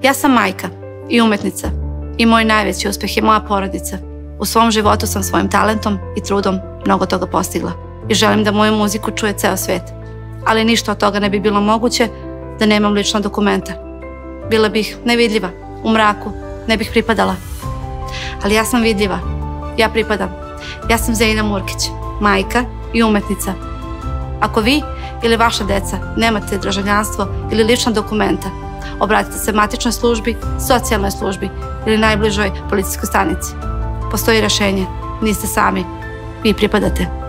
Ja sam majka i umetnica i moj najveći uspeh je moja porodica. U svom životu sam svojim talentom i trudom mnogo toga postigla i želim da moju muziku čuje ceo svet. Ali ništa od toga ne bi bilo moguće da nemam lična dokumenta. Bila bih nevidljiva, u mraku, ne bih pripadala. Ali ja sam vidljiva, ja pripadam. Ja sam Zejna Murkić, majka i umetnica. Ako vi ili vaša deca nemate državljanstvo ili lična dokumenta, obratite se matičnoj službi, socijalnoj službi ili najbližoj policijskoj stanici. Postoji rešenje, niste sami, vi pripadate.